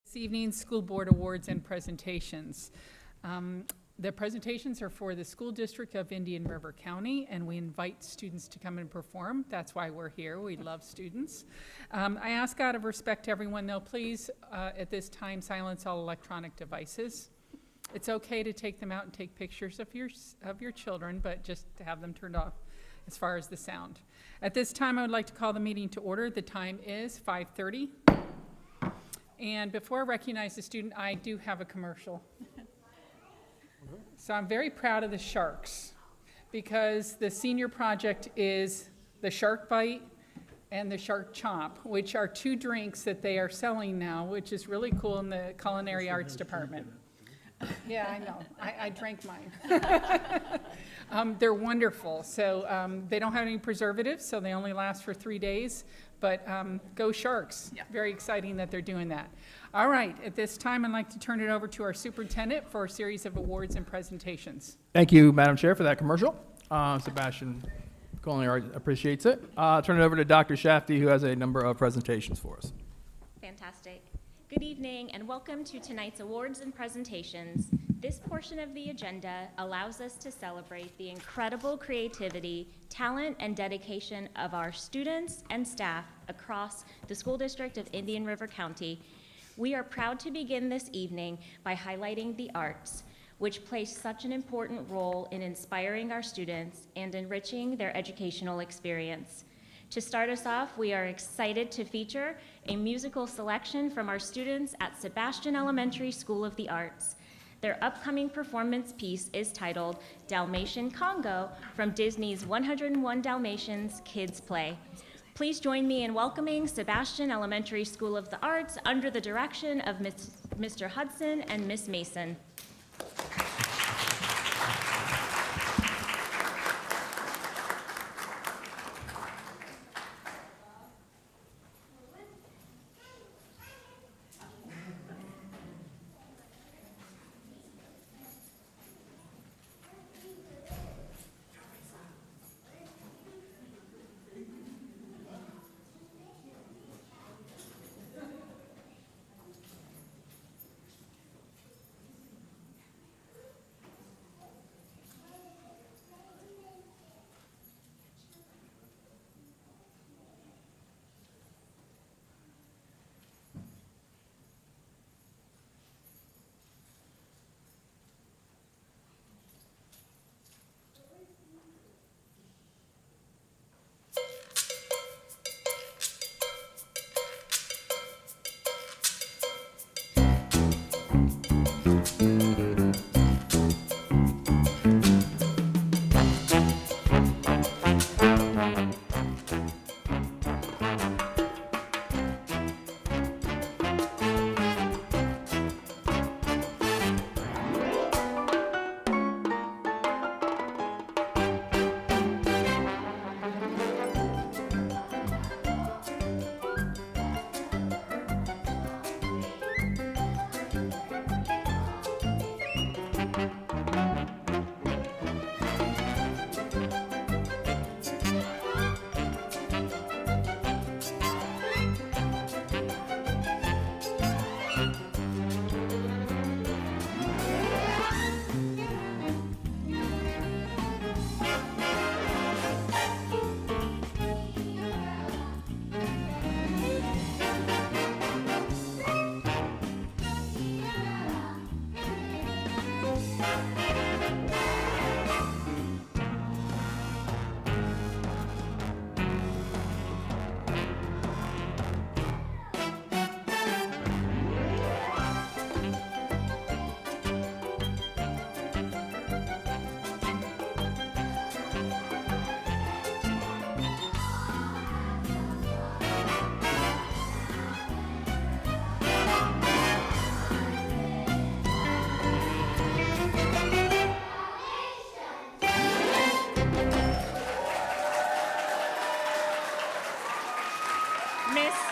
This evening's school board awards and presentations. The presentations are for the school district of Indian River County, and we invite students to come and perform. That's why we're here. We love students. I ask out of respect to everyone, though, please, at this time, silence all electronic devices. It's okay to take them out and take pictures of your children, but just to have them turned off as far as the sound. At this time, I would like to call the meeting to order. The time is 5:30. And before I recognize the student, I do have a commercial. So I'm very proud of the Sharks because the senior project is the Shark Bite and the Shark Chomp, which are two drinks that they are selling now, which is really cool in the culinary arts department. Yeah, I know. I drank mine. They're wonderful. So they don't have any preservatives, so they only last for 3 days. But go Sharks. Yeah. Very exciting that they're doing that. All right. At this time, I'd like to turn it over to our superintendent for a series of awards and presentations. Thank you, Madam Chair, for that commercial. Sebastian Culinary Arts appreciates it. Turn it over to Dr. Shafty, who has a number of presentations for us. Fantastic. Good evening and welcome to tonight's awards and presentations. This portion of the agenda allows us to celebrate the incredible creativity, talent, and dedication of our students and staff across the school district of Indian River County. We are proud to begin this evening by highlighting the arts, which play such an important role in inspiring our students and enriching their educational experience. To start us off, we are excited to feature a musical selection from our students at Sebastian Elementary School of the Arts. Their upcoming performance piece is titled Dalmatian Congo from Disney's 101 Dalmatians Kids Play. Please join me in welcoming Sebastian Elementary School of the Arts under the direction of Mr. Hudson and Miss Mason.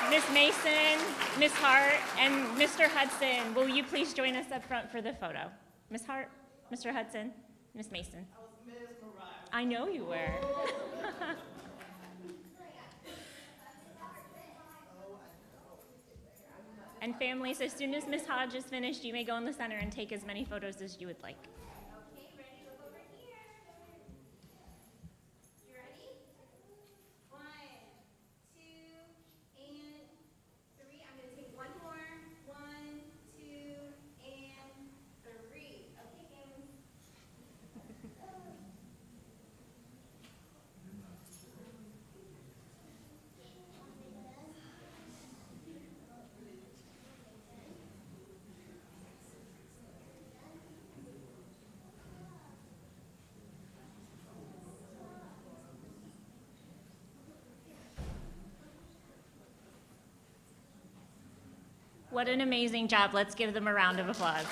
Miss Mason, Miss Hart, and Mr. Hudson, will you please join us up front for the photo? Miss Hart, Mr. Hudson, Miss Mason. I was mesmerized. I know you were. And families, as soon as Ms. Hodge is finished, you may go in the center and take as many photos as you would like. Okay, ready? Look over here. You ready? 1, 2, and 3. I'm going to take one more. 1, 2, and 3. Okay, families. What an amazing job. Let's give them a round of applause.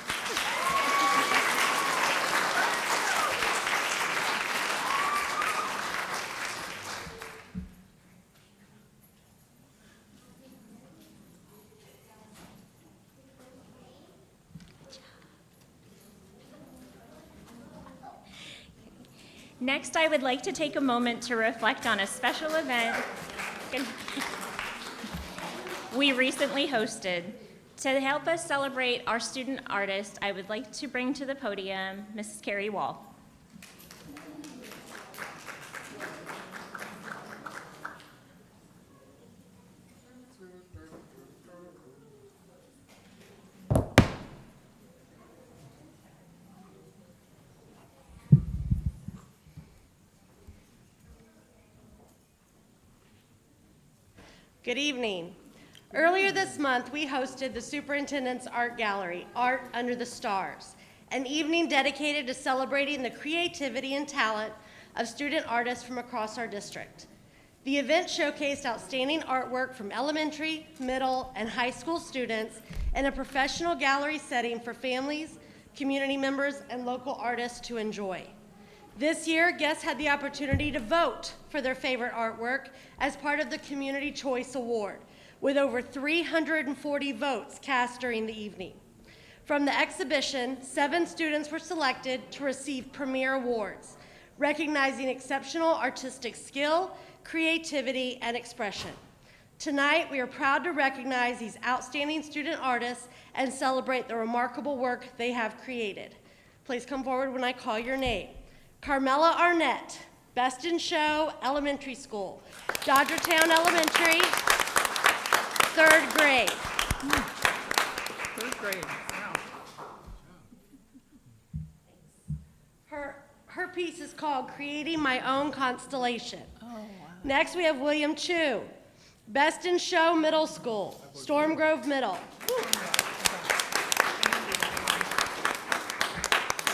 Next, I would like to take a moment to reflect on a special event we recently hosted. To help us celebrate our student artist, I would like to bring to the podium Mrs. Carrie Wall. Good evening. Earlier this month, we hosted the Superintendent's Art Gallery, Art Under the Stars, an evening dedicated to celebrating the creativity and talent of student artists from across our district. The event showcased outstanding artwork from elementary, middle, and high school students in a professional gallery setting for families, community members, and local artists to enjoy. This year, guests had the opportunity to vote for their favorite artwork as part of the Community Choice Award, with over 340 votes cast during the evening. From the exhibition, 7 students were selected to receive premier awards, recognizing exceptional artistic skill, creativity, and expression. Tonight, we are proud to recognize these outstanding student artists and celebrate the remarkable work they have created. Please come forward when I call your name. Carmela Arnett, Best in Show Elementary School, Dodgertown Elementary, 3rd grade. 3rd grade, wow. Her piece is called Creating My Own Constellation. Oh, wow. Next, we have William Chu, Best in Show Middle School, Storm Grove Middle.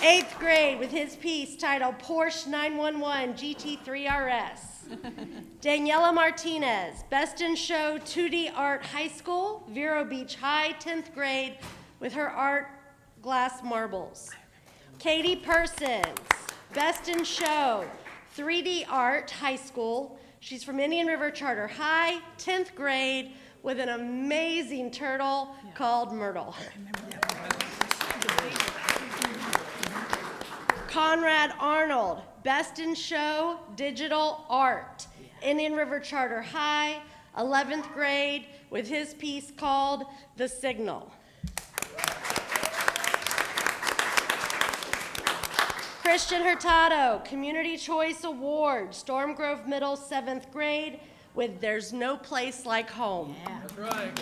8th grade with his piece titled Porsche 911 GT3 RS. Daniela Martinez, Best in Show 2D Art High School, Vero Beach High, 10th grade with her art glass marbles. Katie Persons, Best in Show 3D Art High School. She's from Indian River Charter High, 10th grade with an amazing turtle called Myrtle. Conrad Arnold, Best in Show Digital Art, Indian River Charter High, 11th grade, with his piece called The Signal. Christian Hurtado, Community Choice Award, Storm Grove Middle, 7th grade, with There's No Place Like Home. That's right.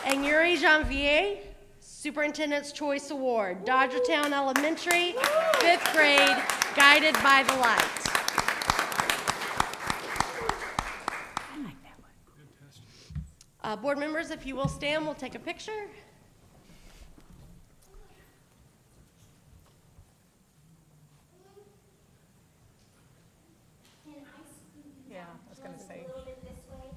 And Yuri Janvier, Superintendent's Choice Award, Dodgertown Elementary, 5th grade, Guided by the Light. Board members, if you will stand, we'll take a picture. Yeah, I was going to say. A little bit this way.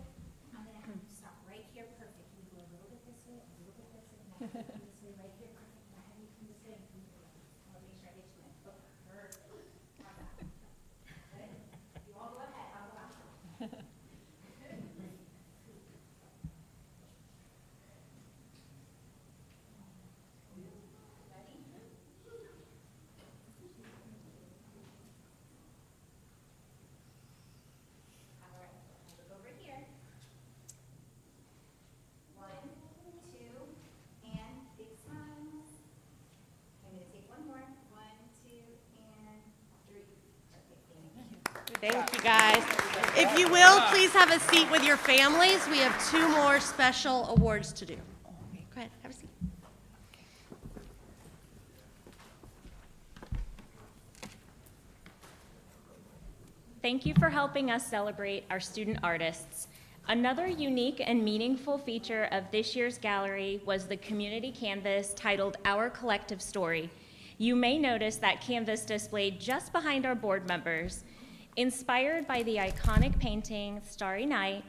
I'm going to have you stop right here. Perfect. Can you go a little bit this way, a little bit this way, and I'll have you come this way right here. Perfect. Now have you come this way and come this way. I want to make sure I get you in. Okay, perfect. How's that? Good? You all go ahead. I'll go after. Thank you, guys. If you will, please have a seat with your families. We have 2 more special awards to do. Go ahead, have a seat. Thank you for helping us celebrate our student artists. Another unique and meaningful feature of this year's gallery was the community canvas titled Our Collective Story. You may notice that canvas displayed just behind our board members. Inspired by the iconic painting Starry Night,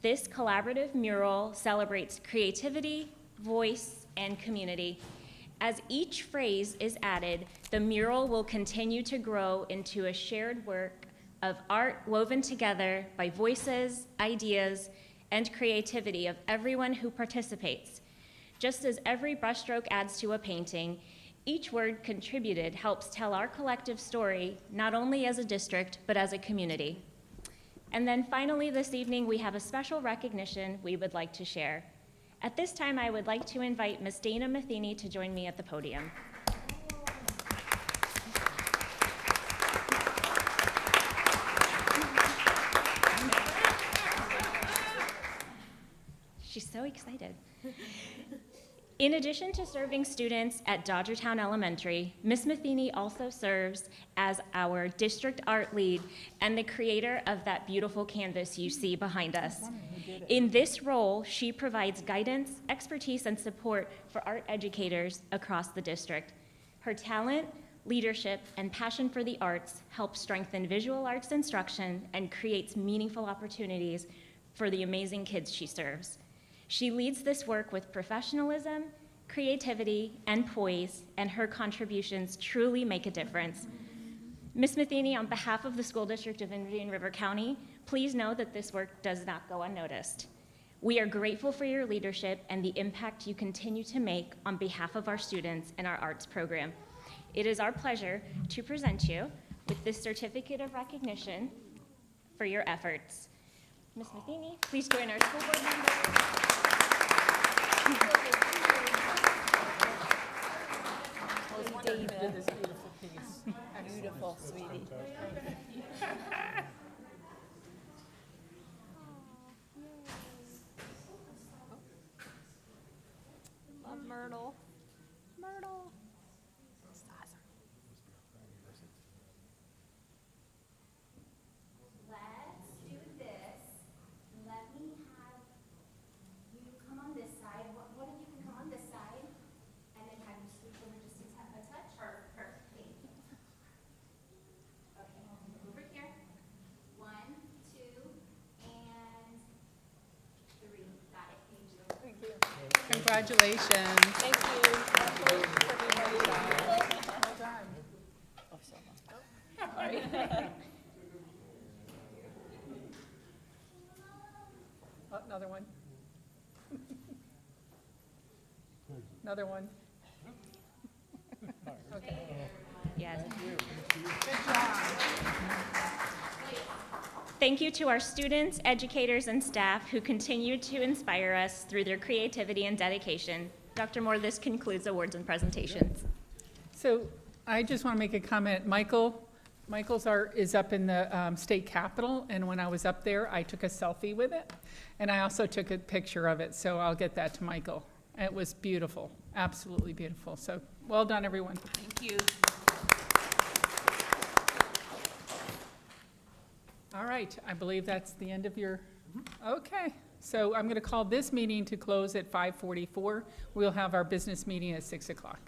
this collaborative mural celebrates creativity, voice, and community. As each phrase is added, the mural will continue to grow into a shared work of art woven together by voices, ideas, and creativity of everyone who participates. Just as every brushstroke adds to a painting, each word contributed helps tell our collective story, not only as a district, but as a community. And then finally this evening, we have a special recognition we would like to share. At this time, I would like to invite Ms. Dana Matheny to join me at the podium. She's so excited. In addition to serving students at Dodgertown Elementary, Ms. Matheny also serves as our district art lead and the creator of that beautiful canvas you see behind us. In this role, she provides guidance, expertise, and support for art educators across the district. Her talent, leadership, and passion for the arts help strengthen visual arts instruction and creates meaningful opportunities for the amazing kids she serves. She leads this work with professionalism, creativity, and poise, and her contributions truly make a difference. Ms. Matheny, on behalf of the School District of Indian River County, please know that this work does not go unnoticed. We are grateful for your leadership and the impact you continue to make on behalf of our students and our arts program. It is our pleasure to present you with this certificate of recognition for your efforts. Ms. Matheny, please join our school board members. Dave did this beautiful piece. Beautiful, sweetie. Love Myrtle. Myrtle. Let's do this. Let me have you come on this side. One of you can come on this side, and then have you scoot over just a touch. Perfect. Okay, over here. 1, 2, and 3. Got it. Thank you. Congratulations. Thank you. Oh, another one. Another one. Okay. Yes. Thank you to our students, educators, and staff who continue to inspire us through their creativity and dedication. Dr. Moore, this concludes awards and presentations. So I just want to make a comment. Michael's art is up in the state capitol, and when I was up there, I took a selfie with it, and I also took a picture of it, so I'll get that to Michael. It was beautiful, absolutely beautiful. So well done, everyone. Thank you. All right, I believe that's the end of your, okay. So I'm going to call this meeting to close at 5:44. We'll have our business meeting at 6 o'clock.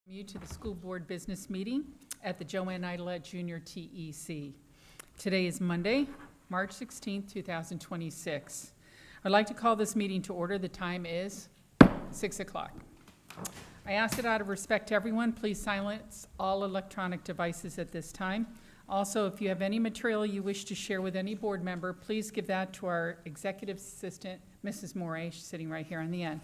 You to the school board business meeting at the Joanne Idelette Junior TEC. Today is Monday, March 16th, 2026. I'd like to call this meeting to order. The time is 6 o'clock. I ask that out of respect to everyone, please silence all electronic devices at this time. Also, if you have any material you wish to share with any board member, please give that to our executive assistant, Mrs. Moray. She's sitting right here on the end.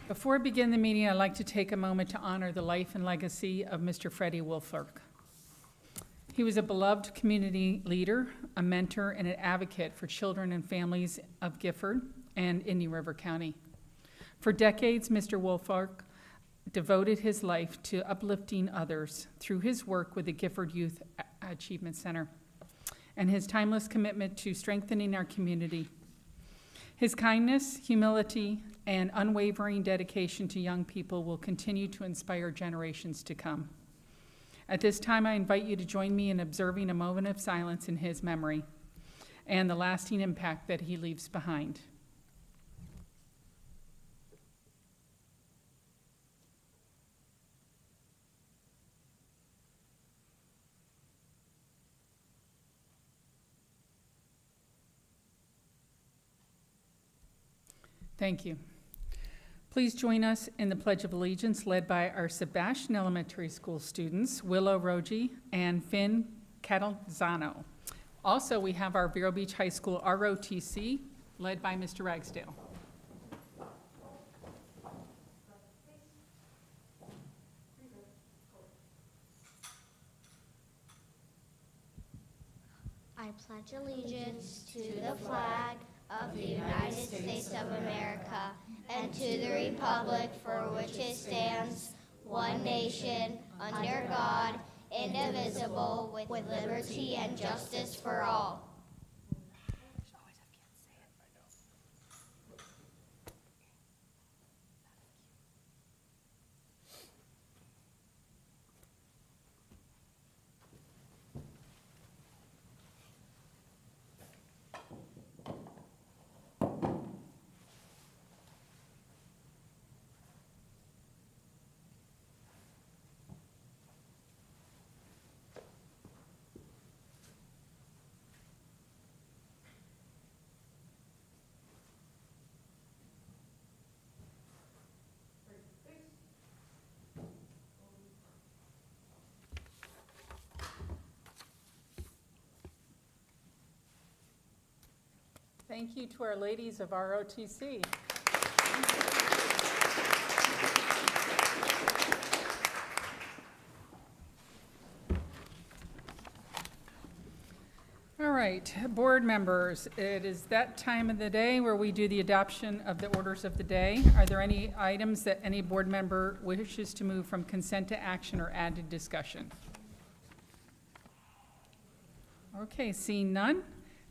Before I begin the meeting, I'd like to take a moment to honor the life and legacy of Mr. Freddie Woolfolk. He was a beloved community leader, a mentor, and an advocate for children and families of Gifford and Indian River County. For decades, Mr. Woolfolk devoted his life to uplifting others through his work with the Gifford Youth Achievement Center and his timeless commitment to strengthening our community. His kindness, humility, and unwavering dedication to young people will continue to inspire generations to come. At this time, I invite you to join me in observing a moment of silence in his memory and the lasting impact that he leaves behind. Thank you. Please join us in the Pledge of Allegiance led by our Sebastian Elementary School students, Willow Rogi and Finn Catalzano. Also, we have our Vero Beach High School ROTC led by Mr. Ragsdale. I pledge allegiance to the flag of the United States of America and to the republic for which it stands, one nation, under God, indivisible, with liberty and justice for all. Thank you to our ladies of ROTC. All right, board members, it is that time of the day where we do the adoption of the orders of the day. Are there any items that any board member wishes to move from consent to action or add to discussion? Okay, seeing none.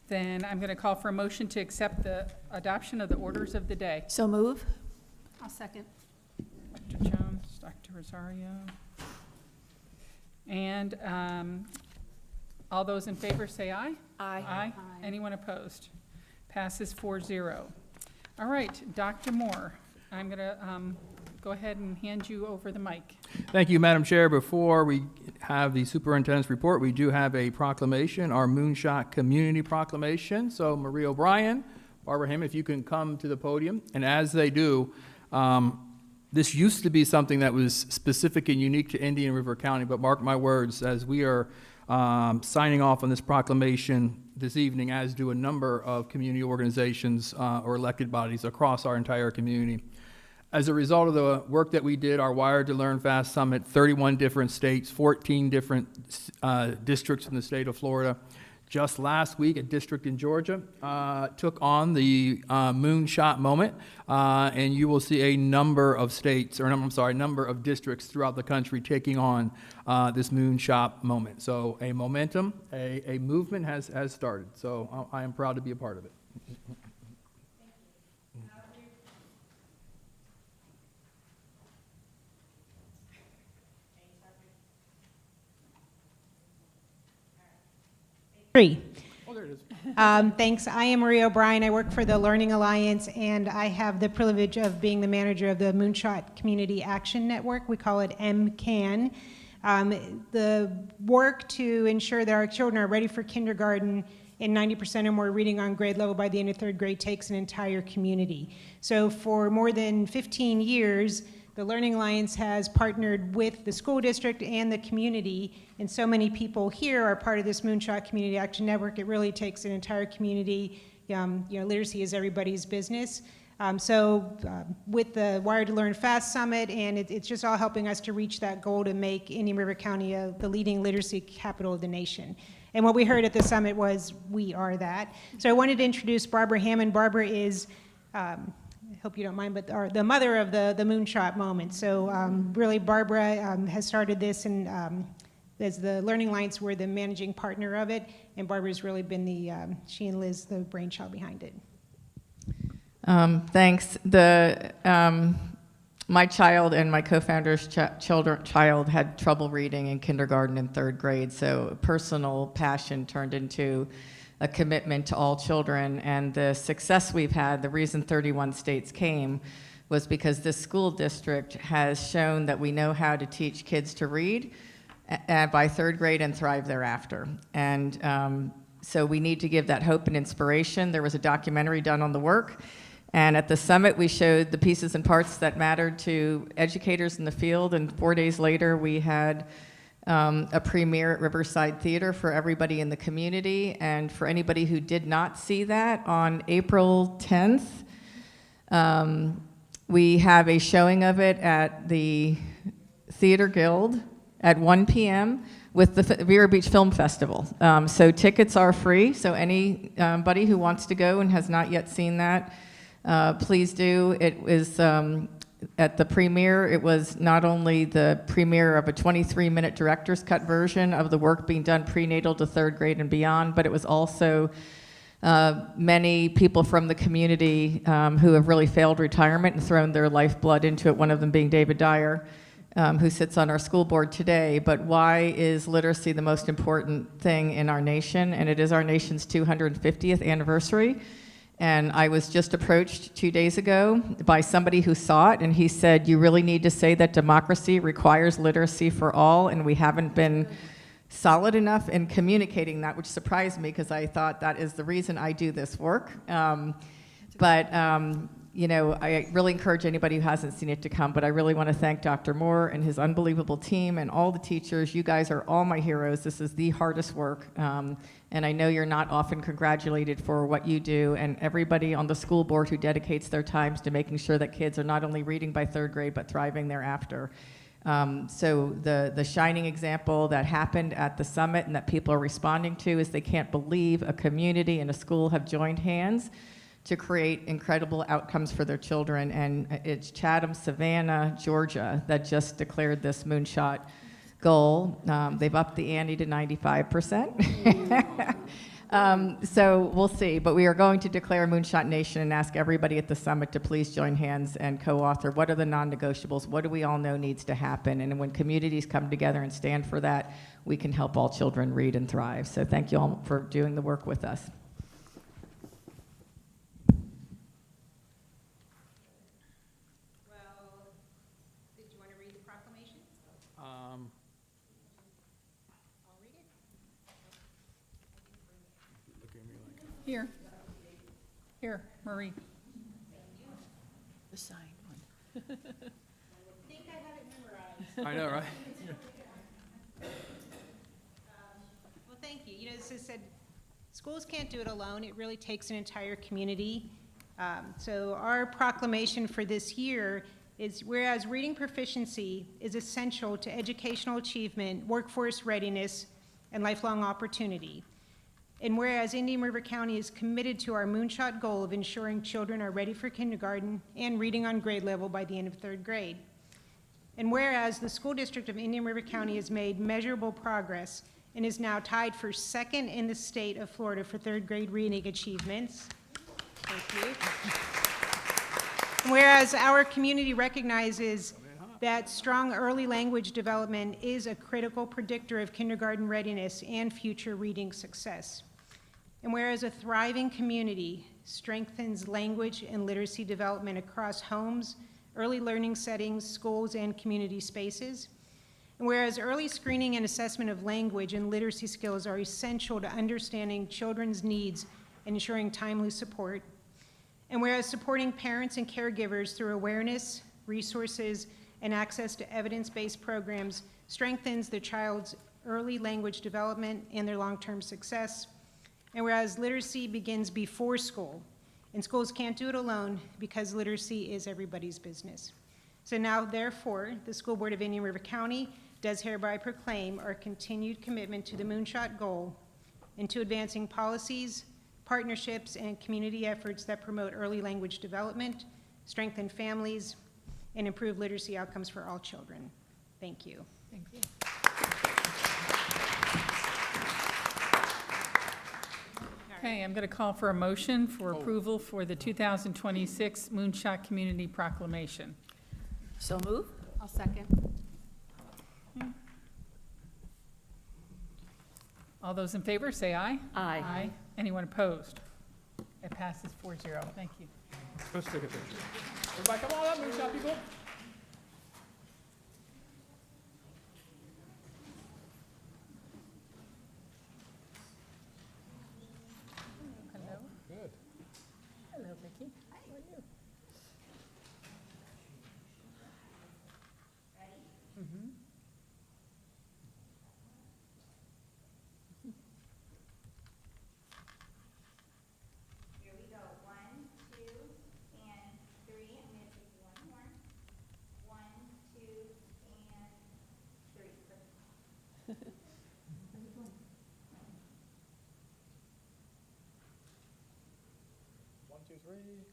Then I'm going to call for a motion to accept the adoption of the orders of the day. So move. I'll second. Dr. Jones, Dr. Rosario. And all those in favor say aye. Aye. Aye. Anyone opposed? Passes 4-0. All right, Dr. Moore, I'm going to go ahead and hand you over the mic. Thank you, Madam Chair. Before we have the superintendent's report, we do have a proclamation, our Moonshot Community Proclamation. So Maria O'Brien, Barbara Hamm, if you can come to the podium. And as they do, this used to be something that was specific and unique to Indian River County, but mark my words, as we are signing off on this proclamation this evening, as do a number of community organizations or elected bodies across our entire community. As a result of the work that we did, our Wired to Learn Fast Summit, 31 different states, 14 different districts in the state of Florida. Just last week, a district in Georgia took on the Moonshot Moment, and you will see a number of states, or number of districts throughout the country taking on this Moonshot Moment. So a momentum, a movement has started. So I am proud to be a part of it. Three. Oh, there it is. Thanks. I am Maria O'Brien. I work for the Learning Alliance, and I have the privilege of being the manager of the Moonshot Community Action Network. We call it MCAN. The work to ensure that our children are ready for kindergarten and 90% or more reading on grade level by the end of third grade takes an entire community. So for more than 15 years, the Learning Alliance has partnered with the school district and the community, and so many people here are part of this Moonshot Community Action Network. It really takes an entire community. Literacy is everybody's business. With the Wired to Learn Fast Summit, and it's just all helping us to reach that goal to make Indian River County the leading literacy capital of the nation. And what we heard at the summit was, we are that. So I wanted to introduce Barbara Hammond. Barbara is, I hope you don't mind, but the mother of the Moonshot Moment. So really, Barbara has started this, and as the Learning Alliance, we're the managing partner of it, and Barbara's really been she and Liz, the brainchild behind it. Thanks. My child and my co-founder's child had trouble reading in kindergarten and third grade, so personal passion turned into a commitment to all children. And the success we've had, the reason 31 states came, was because this school district has shown that we know how to teach kids to read by third grade and thrive thereafter. And so we need to give that hope and inspiration. There was a documentary done on the work. And at the summit, we showed the pieces and parts that mattered to educators in the field. And 4 days later, we had a premiere at Riverside Theater for everybody in the community. And for anybody who did not see that, on April 10th, we have a showing of it at the Theater Guild at 1 p.m. with the Vero Beach Film Festival. So tickets are free. So anybody who wants to go and has not yet seen that, please do. It was at the premiere. It was not only the premiere of a 23-minute director's cut version of the work being done prenatal to third grade and beyond, but it was also many people from the community who have really failed retirement and thrown their lifeblood into it, one of them being David Dyer, who sits on our school board today. But why is literacy the most important thing in our nation? And it is our nation's 250th anniversary. And I was just approached 2 days ago by somebody who saw it, and he said, you really need to say that democracy requires literacy for all, and we haven't been solid enough in communicating that, which surprised me because I thought that is the reason I do this work. I really encourage anybody who hasn't seen it to come, but I really want to thank Dr. Moore and his unbelievable team and all the teachers. You guys are all my heroes. This is the hardest work, and I know you're not often congratulated for what you do, and everybody on the school board who dedicates their times to making sure that kids are not only reading by third grade, but thriving thereafter. So the shining example that happened at the summit and that people are responding to is they can't believe a community and a school have joined hands to create incredible outcomes for their children. And it's Chatham, Savannah, Georgia that just declared this Moonshot goal. They've upped the ante to 95%. So we'll see, but we are going to declare Moonshot Nation and ask everybody at the summit to please join hands and co-author what are the non-negotiables, what do we all know needs to happen, and when communities come together and stand for that, we can help all children read and thrive. So thank you all for doing the work with us. Here, Marie. The signed one. I think I have it memorized. I know, right? Well, thank you. You know, as I said, schools can't do it alone. It really takes an entire community. So our proclamation for this year is, whereas reading proficiency is essential to educational achievement, workforce readiness, and lifelong opportunity. And whereas Indian River County is committed to our Moonshot goal of ensuring children are ready for kindergarten and reading on grade level by the end of third grade. And whereas the school district of Indian River County has made measurable progress and is now tied for second in the state of Florida for third grade reading achievements. Thank you. And whereas our community recognizes that strong early language development is a critical predictor of kindergarten readiness and future reading success. And whereas a thriving community strengthens language and literacy development across homes, early learning settings, schools, and community spaces. And whereas early screening and assessment of language and literacy skills are essential to understanding children's needs and ensuring timely support. And whereas supporting parents and caregivers through awareness, resources, and access to evidence-based programs strengthens the child's early language development and their long-term success. And whereas literacy begins before school, and schools can't do it alone because literacy is everybody's business. So now, therefore, the School Board of Indian River County does hereby proclaim our continued commitment to the Moonshot Goal and to advancing policies, partnerships, and community efforts that promote early language development, strengthen families, and improve literacy outcomes for all children. Thank you. Thank you. Okay, I'm going to call for a motion for approval for the 2026 Moonshot Community Proclamation. So move. I'll second. All those in favor, say aye. Aye. Aye. Anyone opposed? It passes 4-0. Thank you. Let's take a picture. Everybody come on up, Moonshot people. Hello. Good. Hello, Vicki. How are you? Mhm. Here we go. 1, 2, and 3. I'm going to take one more. 1, 2, and 3. Perfect. One, two, three.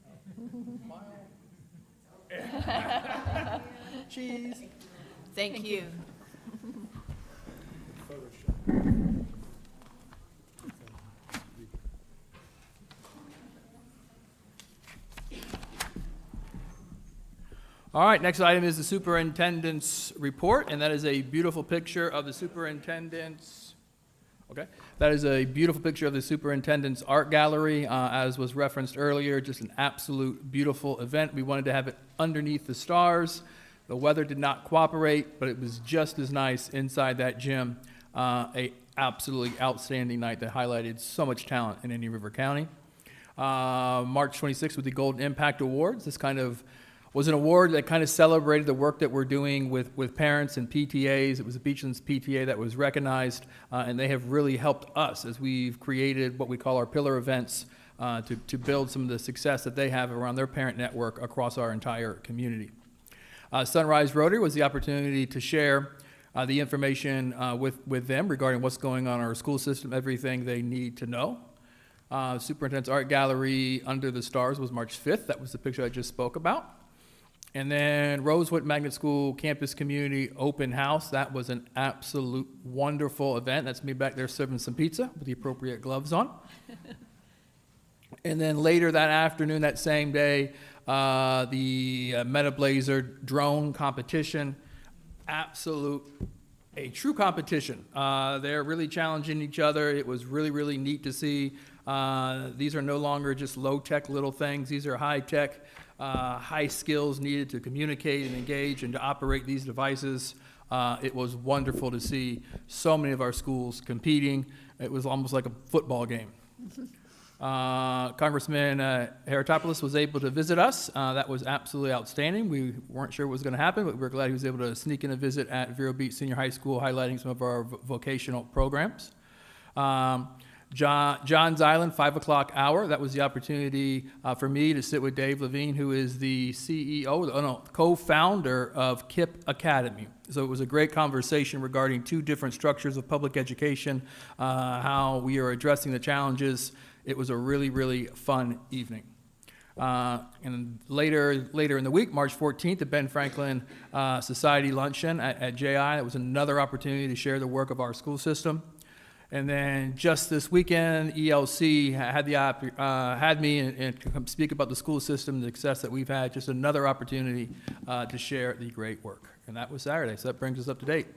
Smile. Cheese. Thank you. All right, next item is the superintendent's report, and that is a beautiful picture of the superintendent's, okay? That is a beautiful picture of the superintendent's art gallery, as was referenced earlier, just an absolute beautiful event. We wanted to have it underneath the stars. The weather did not cooperate, but it was just as nice inside that gym. A absolutely outstanding night that highlighted so much talent in Indian River County. March 26th with the Golden Impact Awards. This kind of was an award that kind of celebrated the work that we're doing with parents and PTAs. It was the Beachlands PTA that was recognized, and they have really helped us as we've created what we call our pillar events to build some of the success that they have around their parent network across our entire community. Sunrise Rotary was the opportunity to share the information with them regarding what's going on in our school system, everything they need to know. Superintendent's Art Gallery Under the Stars was March 5th. That was the picture I just spoke about. And then Rosewood Magnet School Campus Community Open House. That was an absolute wonderful event. That's me back there serving some pizza with the appropriate gloves on. And then later that afternoon, that same day, the MetaBlazer drone competition. A true competition. They're really challenging each other. It was really, really neat to see. These are no longer just low-tech little things. These are high-tech, high skills needed to communicate and engage and to operate these devices. It was wonderful to see so many of our schools competing. It was almost like a football game. Congressman Heratopoulos was able to visit us. That was absolutely outstanding. We weren't sure what was going to happen, but we're glad he was able to sneak in a visit at Vero Beach Senior High School, highlighting some of our vocational programs. John's Island, 5 o'clock hour. That was the opportunity for me to sit with Dave Levine, who is the co-founder of KIPP Academy. So it was a great conversation regarding two different structures of public education, how we are addressing the challenges. It was a really, really fun evening. And later in the week, March 14th, the Ben Franklin Society Luncheon at JI. That was another opportunity to share the work of our school system. And then just this weekend, ELC had me and come speak about the school system, the success that we've had. Just another opportunity to share the great work. And that was Saturday, so that brings us up to date.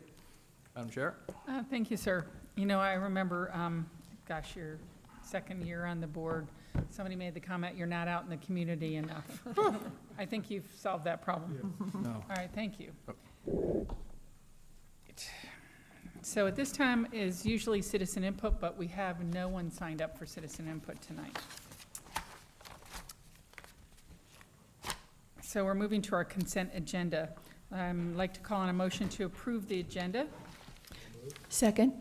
Madam Chair? Thank you, sir. You know, I remember, gosh, you're second year on the board. Somebody made the comment, you're not out in the community enough. I think you've solved that problem. No. All right, thank you. So at this time is usually citizen input, but we have no one signed up for citizen input tonight. So we're moving to our consent agenda. I'd like to call on a motion to approve the agenda. Second.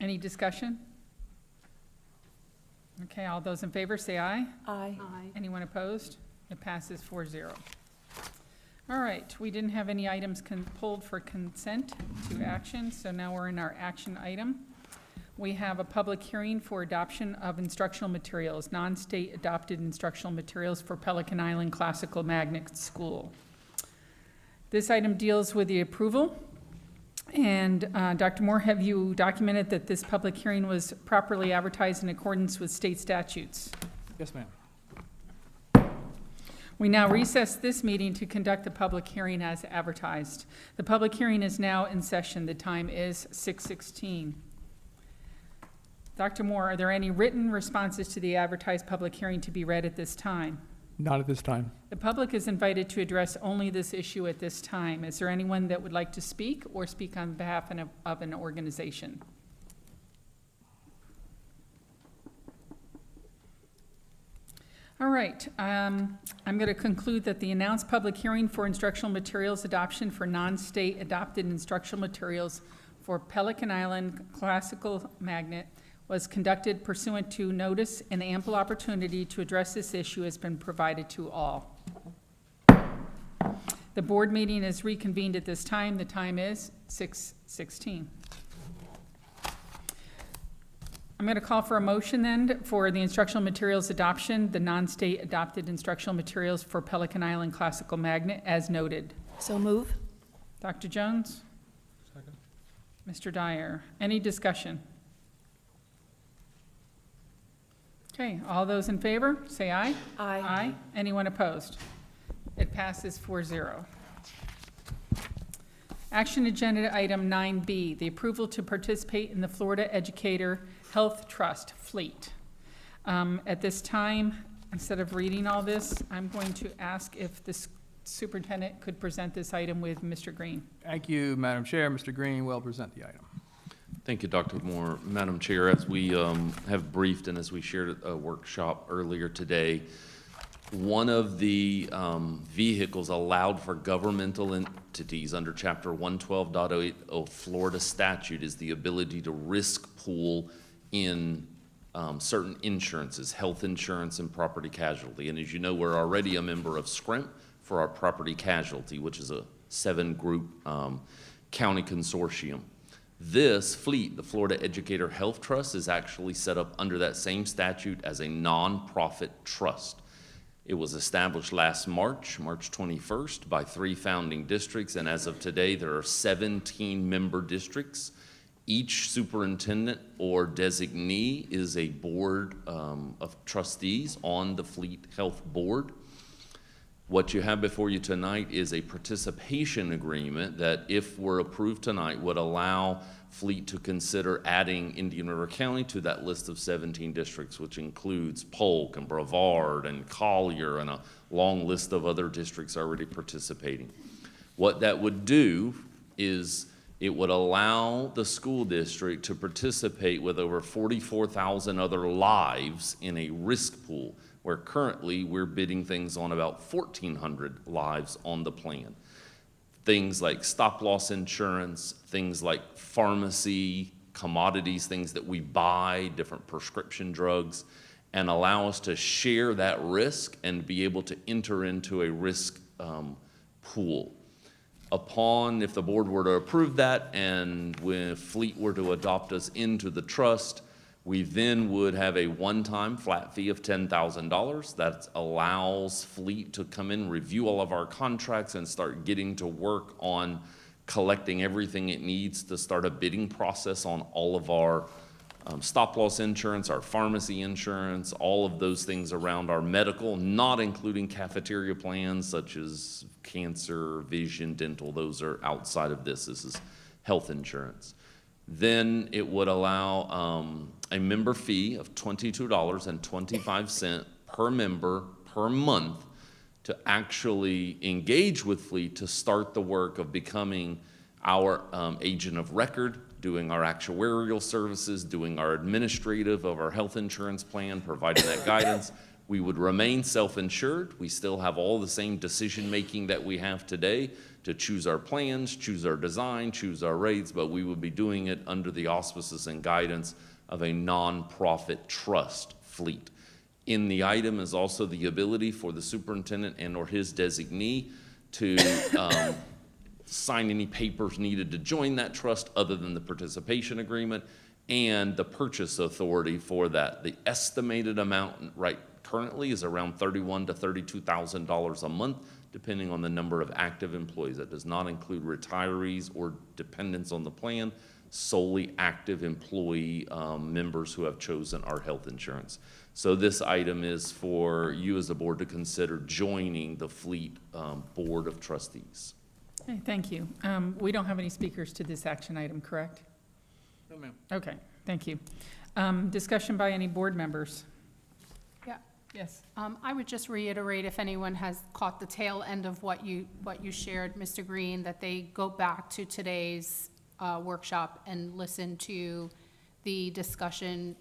Any discussion? Okay, all those in favor say aye. Aye. Anyone opposed? It passes 4-0. All right, we didn't have any items pulled for consent to action, so now we're in our action item. We have a public hearing for adoption of instructional materials, non-state adopted instructional materials for Pelican Island Classical Magnet School. This item deals with the approval. And Dr. Moore, have you documented that this public hearing was properly advertised in accordance with state statutes? Yes, ma'am. We now recess this meeting to conduct the public hearing as advertised. The public hearing is now in session. The time is 6:16. Dr. Moore, are there any written responses to the advertised public hearing to be read at this time? Not at this time. The public is invited to address only this issue at this time. Is there anyone that would like to speak or speak on behalf of an organization? All right, I'm going to conclude that the announced public hearing for instructional materials adoption for non-state adopted instructional materials for Pelican Island Classical Magnet was conducted pursuant to notice, and ample opportunity to address this issue has been provided to all. The board meeting is reconvened at this time. The time is 6:16. I'm going to call for a motion then for the instructional materials adoption, the non-state adopted instructional materials for Pelican Island Classical Magnet as noted. So move. Dr. Jones? Second. Mr. Dyer, any discussion? Okay, all those in favor, say aye. Aye. Aye. Anyone opposed? It passes 4-0. Action agenda item 9B, the approval to participate in the Florida Educator Health Trust Fleet. At this time, instead of reading all this, I'm going to ask if the superintendent could present this item with Mr. Green. Thank you, Madam Chair. Mr. Green will present the item. Thank you, Dr. Moore. Madam Chair, as we have briefed and as we shared at a workshop earlier today, one of the vehicles allowed for governmental entities under Chapter 112.08 of Florida statute is the ability to risk pool in certain insurances, health insurance and property casualty. And as you know, we're already a member of SCRIMP for our property casualty, which is a 7-group county consortium. This fleet, the Florida Educator Health Trust, is actually set up under that same statute as a nonprofit trust. It was established last March 21st, by 3 founding districts, and as of today, there are 17 member districts. Each superintendent or designee is a board of trustees on the Fleet Health Board. What you have before you tonight is a participation agreement that, if we're approved tonight, would allow Fleet to consider adding Indian River County to that list of 17 districts, which includes Polk and Brevard and Collier and a long list of other districts already participating. What that would do is it would allow the school district to participate with over 44,000 other lives in a risk pool, where currently we're bidding things on about 1,400 lives on the plan. Things like stop-loss insurance, things like pharmacy, commodities, things that we buy, different prescription drugs, and allow us to share that risk and be able to enter into a risk pool. Upon, if the board were to approve that and when Fleet were to adopt us into the trust, we then would have a one-time flat fee of $10,000 that allows Fleet to come in, review all of our contracts, and start getting to work on collecting everything it needs to start a bidding process on all of our stop-loss insurance, our pharmacy insurance, all of those things around our medical, not including cafeteria plans such as cancer, vision, dental. Those are outside of this. This is health insurance. Then it would allow a member fee of $22.25 per member per month to actually engage with Fleet to start the work of becoming our agent of record, doing our actuarial services, doing our administrative of our health insurance plan, providing that guidance. We would remain self-insured. We still have all the same decision-making that we have today to choose our plans, choose our design, choose our rates, but we would be doing it under the auspices and guidance of a nonprofit trust, Fleet. In the item is also the ability for the superintendent and/or his designee to sign any papers needed to join that trust other than the participation agreement and the purchase authority for that. The estimated amount right currently is around $31,000 to $32,000 a month, depending on the number of active employees. That does not include retirees or dependents on the plan, solely active employee members who have chosen our health insurance. So this item is for you as a board to consider joining the Fleet Board of Trustees. Okay, thank you. We don't have any speakers to this action item, correct? No, ma'am. Okay, thank you. Discussion by any board members? Yeah. Yes. I would just reiterate, if anyone has caught the tail end of what you shared, Mr. Green, that they go back to today's workshop and listen to the discussion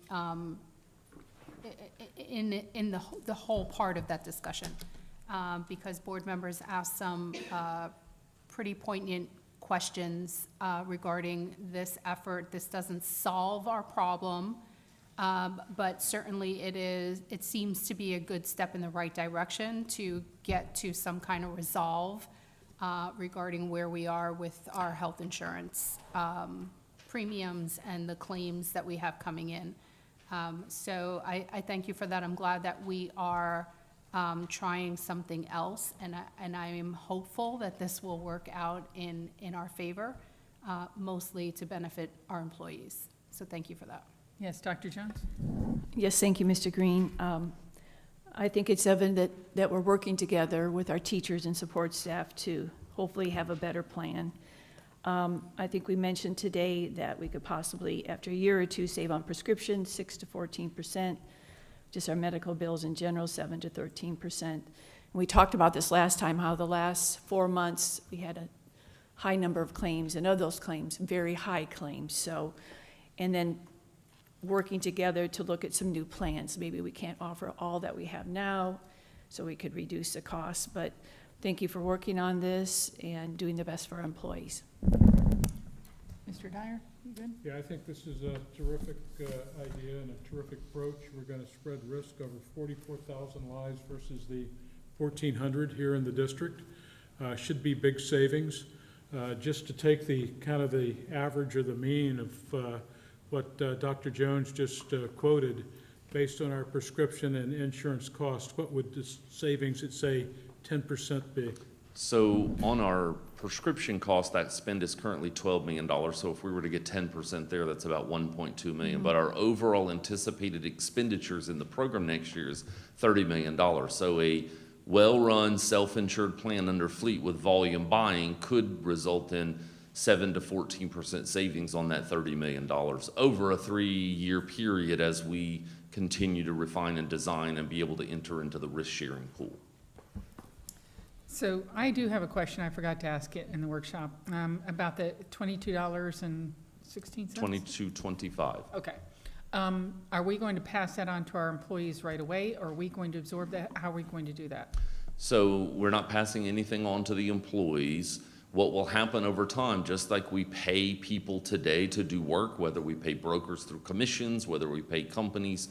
in the whole part of that discussion, because board members asked some pretty poignant questions regarding this effort. This doesn't solve our problem, but certainly it seems to be a good step in the right direction to get to some kind of resolve regarding where we are with our health insurance premiums and the claims that we have coming in. So I thank you for that. I'm glad that we are trying something else, and I am hopeful that this will work out in our favor, mostly to benefit our employees. So thank you for that. Yes, Dr. Jones? Yes, thank you, Mr. Green. I think it's evident that we're working together with our teachers and support staff to hopefully have a better plan. I think we mentioned today that we could possibly, after a year or two, save on prescriptions 6 to 14%, just our medical bills in general 7 to 13%. And we talked about this last time, how the last 4 months we had a high number of claims, and of those claims, very high claims. So, and then working together to look at some new plans. Maybe we can't offer all that we have now, so we could reduce the costs. But thank you for working on this and doing the best for our employees. Mr. Dyer, you good? Yeah, I think this is a terrific idea and a terrific approach. We're going to spread risk over 44,000 lives versus the 1,400 here in the district. Should be big savings. Just to take the kind of the average or the mean of what Dr. Jones just quoted, based on our prescription and insurance costs, what would the savings at, say, 10% be? So on our prescription cost, that spend is currently $12 million. So if we were to get 10% there, that's about $1.2 million. Mm-hmm. But our overall anticipated expenditures in the program next year is $30 million. So a well-run, self-insured plan under Fleet with volume buying could result in 7 to 14% savings on that $30 million over a 3-year period as we continue to refine and design and be able to enter into the risk-sharing pool. So I do have a question. I forgot to ask it in the workshop about the $22.16. $22.25. Okay. Are we going to pass that on to our employees right away, or are we going to absorb that? How are we going to do that? So we're not passing anything on to the employees. What will happen over time, just like we pay people today to do work, whether we pay brokers through commissions, whether we pay companies,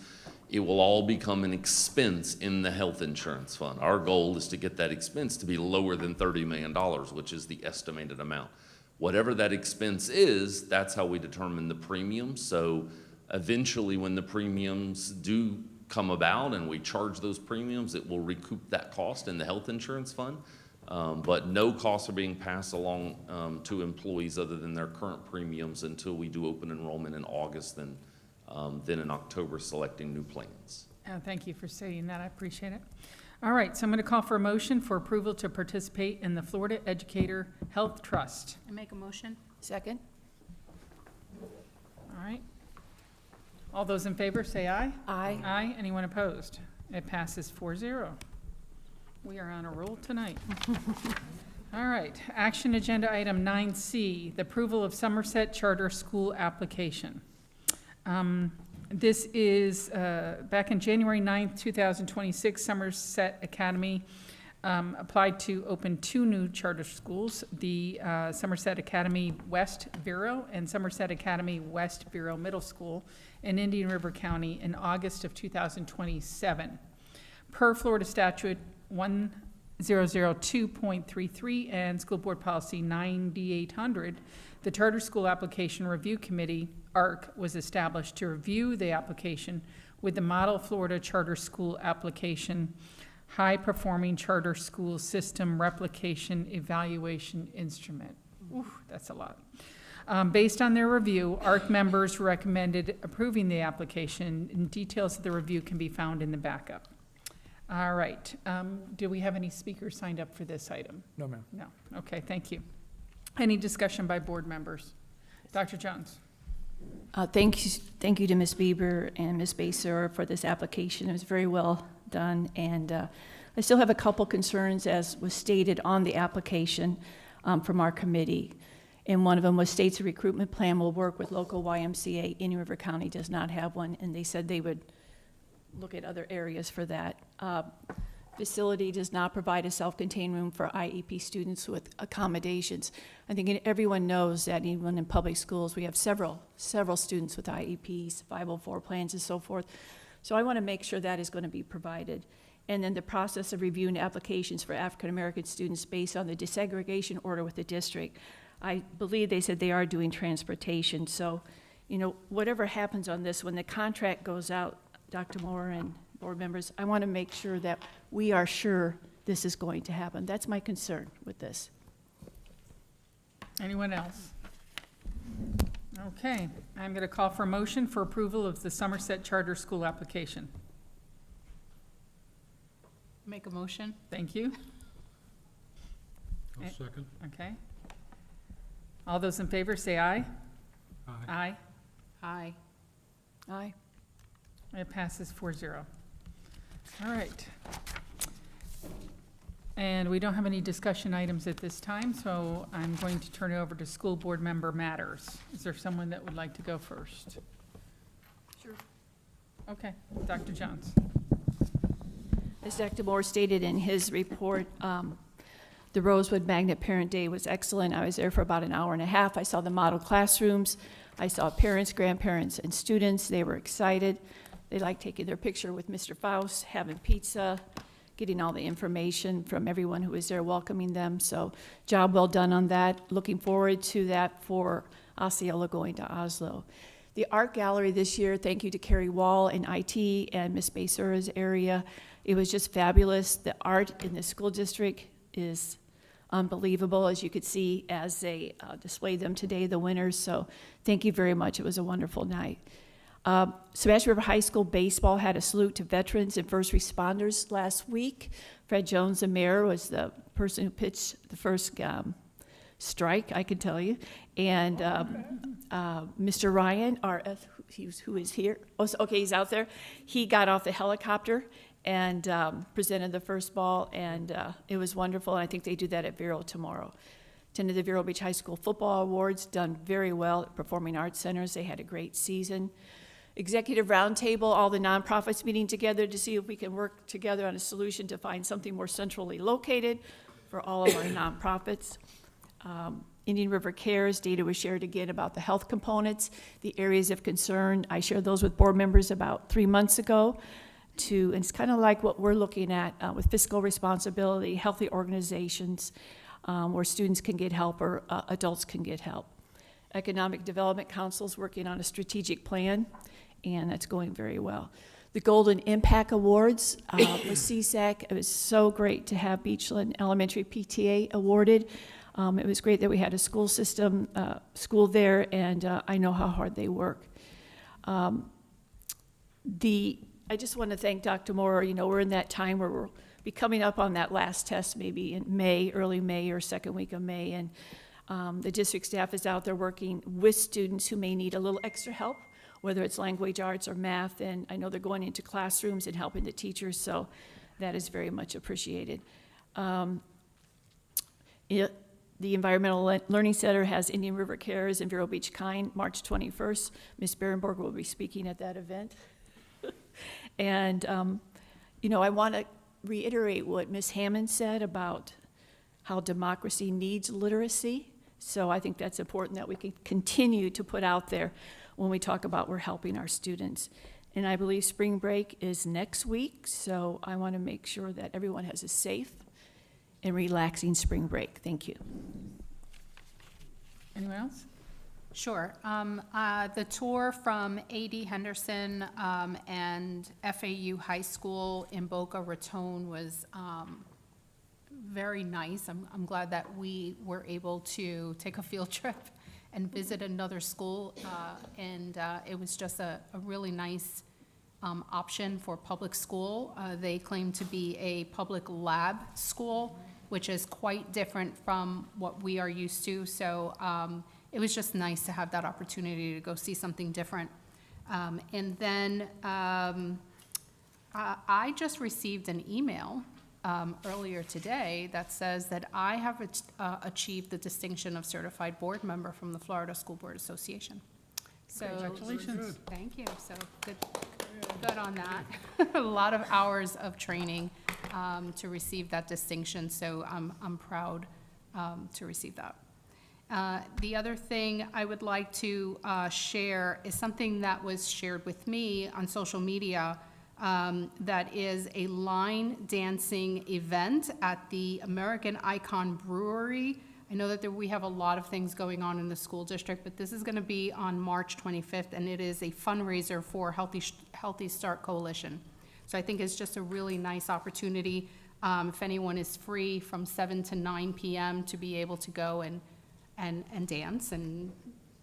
it will all become an expense in the health insurance fund. Our goal is to get that expense to be lower than $30 million, which is the estimated amount. Whatever that expense is, that's how we determine the premium. So eventually when the premiums do come about and we charge those premiums, it will recoup that cost in the health insurance fund. But no costs are being passed along to employees other than their current premiums until we do open enrollment in August and then in October selecting new plans. Thank you for saying that. I appreciate it. All right, so I'm going to call for a motion for approval to participate in the Florida Educator Health Trust. I make a motion. Second? All those in favor, say aye. Aye. Aye. Anyone opposed? It passes 4-0. We are on a roll tonight. All right, action agenda item 9C, the approval of Somerset Charter School application. This is, back in January 9th, 2026, Somerset Academy applied to open 2 new charter schools, the Somerset Academy West Vero and Somerset Academy West Vero Middle School in Indian River County in August of 2027. Per Florida Statute 1002.33 and School Board Policy 9800, the Charter School Application Review Committee, ARC, was established to review the application with the Model Florida Charter School Application High Performing Charter School System Replication Evaluation Instrument. Ooh, that's a lot. Based on their review, ARC members recommended approving the application, and details of the review can be found in the backup. All right, do we have any speakers signed up for this item? No, ma'am. No, okay, thank you. Any discussion by board members? Dr. Jones? Thank you to Ms. Bieber and Ms. Baser for this application. It was very well done, and I still have a couple concerns, as was stated on the application from our committee. And one of them was states a recruitment plan will work with local YMCA. Indian River County does not have one, and they said they would look at other areas for that. Facility does not provide a self-contained room for IEP students with accommodations. I think everyone knows that even in public schools, we have several students with IEPs, 504 plans and so forth. So I want to make sure that is going to be provided. And then the process of reviewing applications for African-American students based on the desegregation order with the district. I believe they said they are doing transportation. So, you know, whatever happens on this, when the contract goes out, Dr. Moore and board members, I want to make sure that we are sure this is going to happen. That's my concern with this. Anyone else? Okay, I'm going to call for a motion for approval of the Somerset Charter School application. Make a motion? Thank you. I'll second. Okay. All those in favor, say aye. Aye. Aye. Aye. Aye. It passes 4-0. All right. And we don't have any discussion items at this time, so I'm going to turn it over to school board member matters. Is there someone that would like to go first? Sure. Okay, Dr. Jones. As Dr. Moore stated in his report, the Rosewood Magnet Parent Day was excellent. I was there for about an hour and a half. I saw the model classrooms. I saw parents, grandparents, and students. They were excited. They liked taking their picture with Mr. Faust, having pizza, getting all the information from everyone who was there, welcoming them. So job well done on that. Looking forward to that for Osceola going to Oslo. The art gallery this year, thank you to Carrie Wall in IT and Ms. Basura's area. It was just fabulous. The art in the school district is unbelievable, as you could see as they displayed them today, the winners. So thank you very much. It was a wonderful night. Sebastian River High School baseball had a salute to veterans and first responders last week. Fred Jones, the mayor, was the person who pitched the first strike, I can tell you. And Mr. Ryan, who is here, okay, he's out there. He got off the helicopter and presented the first ball, and it was wonderful. And I think they do that at Vero tomorrow. Attended the Vero Beach High School Football Awards, done very well at Performing Arts Centers. They had a great season. Executive Roundtable, all the nonprofits meeting together to see if we can work together on a solution to find something more centrally located for all of our nonprofits. Indian River Cares, data was shared again about the health components, the areas of concern. I shared those with board members about 3 months ago. And it's kind of like what we're looking at with fiscal responsibility, healthy organizations, where students can get help or adults can get help. Economic Development Council's working on a strategic plan, and that's going very well. The Golden Impact Awards with CSAC, it was so great to have Beachland Elementary PTA awarded. It was great that we had a school system, school there, and I know how hard they work. I just want to thank Dr. Moore. You know, we're in that time where we'll be coming up on that last test maybe in May, early May or second week of May, and the district staff is out there working with students who may need a little extra help whether it's language arts or math, and I know they're going into classrooms and helping the teachers, so that is very much appreciated. The Environmental Learning Center has Indian River Cares and Vero Beach Kind, March 21st. Ms. Berenborg will be speaking at that event. And, I want to reiterate what Ms. Hammond said about how democracy needs literacy. So I think that's important that we can continue to put out there when we talk about we're helping our students. And I believe spring break is next week, so I want to make sure that everyone has a safe and relaxing spring break. Thank you. Anyone else? Sure. The tour from A.D. Henderson and FAU High School in Boca Raton was very nice. I'm glad that we were able to take a field trip and visit another school, and it was just a really nice option for public school. They claim to be a public lab school, which is quite different from what we are used to. So it was just nice to have that opportunity to go see something different. And then I just received an email earlier today that says that I have achieved the distinction of certified board member from the Florida School Board Association. So, Congratulations. thank you. So good on that. A lot of hours of training to receive that distinction. So I'm proud to receive that. The other thing I would like to share is something that was shared with me on social media. That is a line dancing event at the American Icon Brewery. I know that we have a lot of things going on in the school district, but this is going to be on March 25th, and it is a fundraiser for Healthy Start Coalition. So I think it's just a really nice opportunity, if anyone is free from 7 to 9 p.m. to be able to go and dance and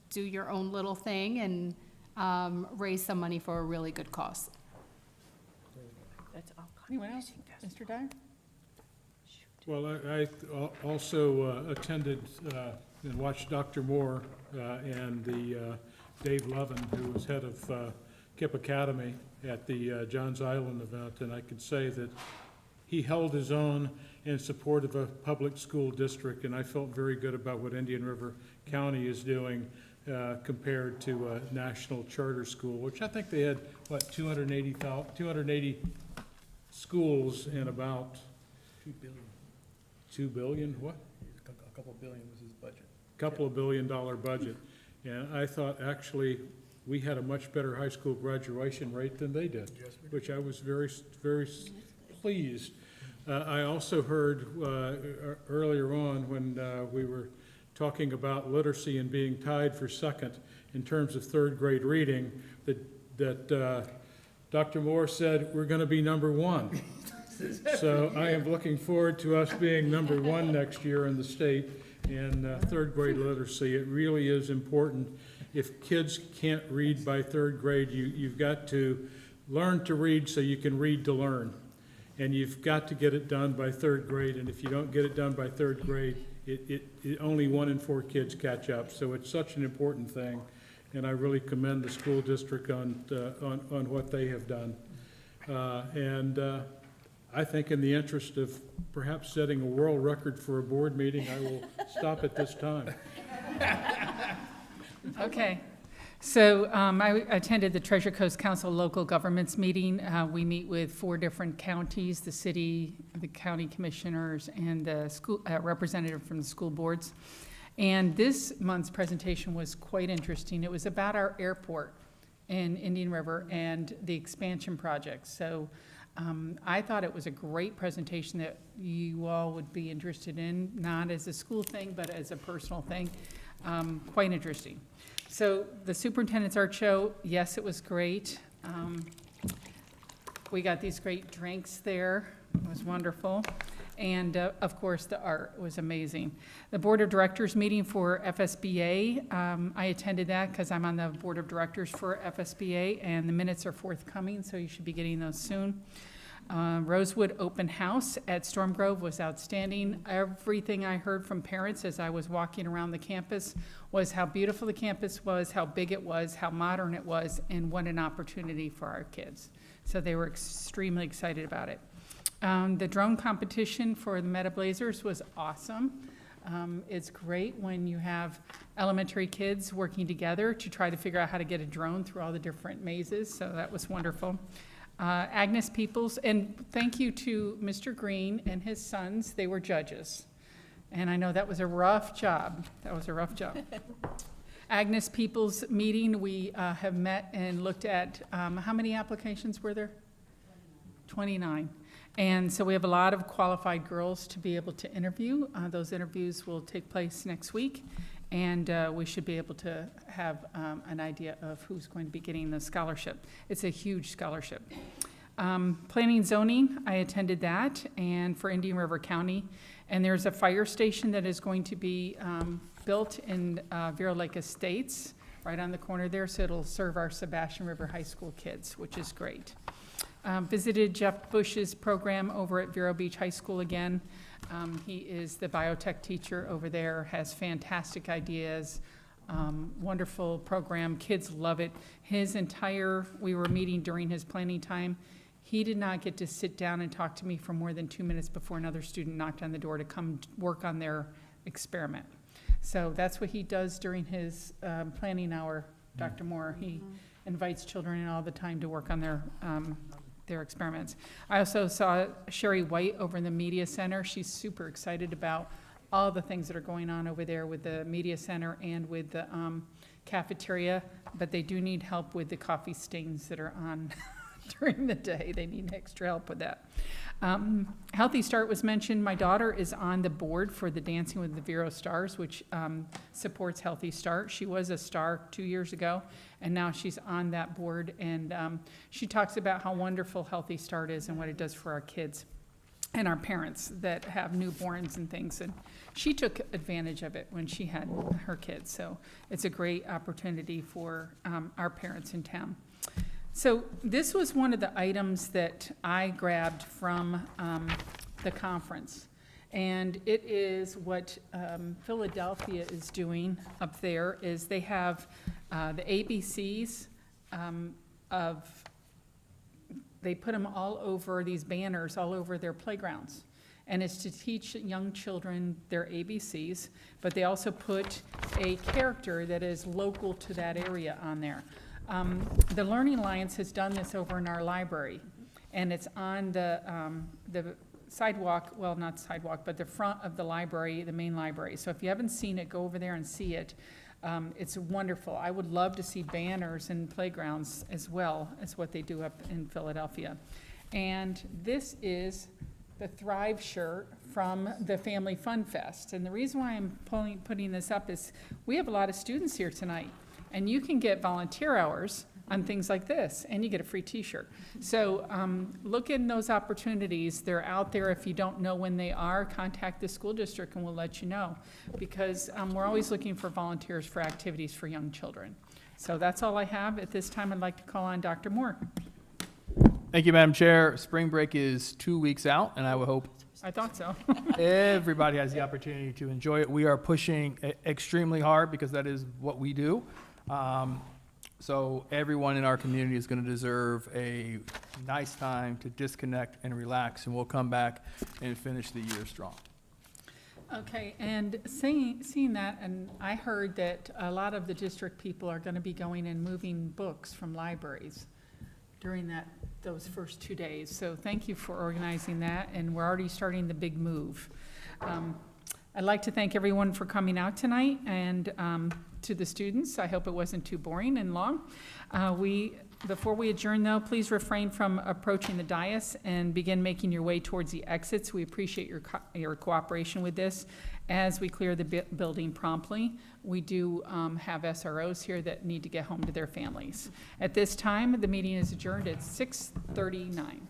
do your own little thing and raise some money for a really good cause. That's all. Anyone else? Mr. Dyer? Well, I also attended and watched Dr. Moore and Dave Levin, who was head of KIPP Academy at the Johns Island event, and I could say that he held his own in support of a public school district, and I felt very good about what Indian River County is doing compared to a national charter school, which I think they had, 280 schools and about 2 billion. 2 billion, what? A couple billion was his budget. Couple of $1 billion budget. And I thought actually we had a much better high school graduation rate than they did, which I was very, very pleased. I also heard earlier on when we were talking about literacy and being tied for second in terms of third grade reading that Dr. Moore said we're going to be number one. So I am looking forward to us being number one next year in the state in third grade literacy. It really is important. If kids can't read by third grade, you've got to learn to read so you can read to learn. And you've got to get it done by third grade, and if you don't get it done by third grade, only 1 in 4 kids catch up. So it's such an important thing, and I really commend the school district on what they have done. I think in the interest of perhaps setting a world record for a board meeting, I will stop at this time. Okay. So I attended the Treasure Coast Council Local Governments meeting. We meet with 4 different counties, the city, the county commissioners, and the school representative from the school boards. And this month's presentation was quite interesting. It was about our airport in Indian River and the expansion project. So I thought it was a great presentation that you all would be interested in, not as a school thing, but as a personal thing. Quite interesting. So the Superintendent's Art Show, yes, it was great. We got these great drinks there. It was wonderful. And of course, the art was amazing. The Board of Directors meeting for FSBA, I attended that because I'm on the Board of Directors for FSBA, and the minutes are forthcoming, so you should be getting those soon. Rosewood Open House at Storm Grove was outstanding. Everything I heard from parents as I was walking around the campus was how beautiful the campus was, how big it was, how modern it was, and what an opportunity for our kids. So they were extremely excited about it. The drone competition for the Meta Blazers was awesome. It's great when you have elementary kids working together to try to figure out how to get a drone through all the different mazes, so that was wonderful. Agnes Peoples, and thank you to Mr. Green and his sons, they were judges. And I know that was a rough job. That was a rough job. Agnes Peoples meeting, we have met and looked at, how many applications were there? 29. And so we have a lot of qualified girls to be able to interview. Those interviews will take place next week, and we should be able to have an idea of who's going to be getting the scholarship. It's a huge scholarship. Planning and zoning, I attended that, and for Indian River County. And there's a fire station that is going to be built in Vero Lake Estates, right on the corner there, so it'll serve our Sebastian River High School kids, which is great. Visited Jeff Bush's program over at Vero Beach High School again. He is the biotech teacher over there, has fantastic ideas, wonderful program. Kids love it. We were meeting during his planning time. He did not get to sit down and talk to me for more than 2 minutes before another student knocked on the door to come work on their experiment. So that's what he does during his planning hour, Dr. Moore. He invites children in all the time to work on their experiments. I also saw Sherry White over in the Media Center. She's super excited about all the things that are going on over there with the Media Center and with the cafeteria, but they do need help with the coffee stains that are on during the day. They need extra help with that. Healthy Start was mentioned. My daughter is on the board for the Dancing with the Vero Stars, which supports Healthy Start. She was a star 2 years ago, and now she's on that board, and she talks about how wonderful Healthy Start is and what it does for our kids and our parents that have newborns and things. And she took advantage of it when she had her kids. So it's a great opportunity for our parents in town. So this was one of the items that I grabbed from the conference. And it is what Philadelphia is doing up there, is they have the ABCs they put them all over these banners, all over their playgrounds. And it's to teach young children their ABCs, but they also put a character that is local to that area on there. The Learning Alliance has done this over in our library, and it's on the sidewalk, well, not sidewalk, but the front of the library, the main library. So if you haven't seen it, go over there and see it. It's wonderful. I would love to see banners in playgrounds as well as what they do up in Philadelphia. And this is the Thrive shirt from the Family Fun Fest. And the reason why I'm putting this up is we have a lot of students here tonight. And you can get volunteer hours on things like this, and you get a free t-shirt. So look in those opportunities. They're out there. If you don't know when they are, contact the school district and we'll let you know, because we're always looking for volunteers for activities for young children. So that's all I have. At this time, I'd like to call on Dr. Moore. Thank you, Madam Chair. Spring break is 2 weeks out, and I would hope I thought so. everybody has the opportunity to enjoy it. We are pushing extremely hard because that is what we do. So everyone in our community is going to deserve a nice time to disconnect and relax, and we'll come back and finish the year strong. Okay, and seeing that, and I heard that a lot of the district people are going to be going and moving books from libraries during those first 2 days. So thank you for organizing that, and we're already starting the big move. I'd like to thank everyone for coming out tonight, and to the students, I hope it wasn't too boring and long. Before we adjourn though, please refrain from approaching the dais and begin making your way towards the exits. We appreciate your cooperation with this as we clear the building promptly. We do have SROs here that need to get home to their families. At this time, the meeting is adjourned at 6:39.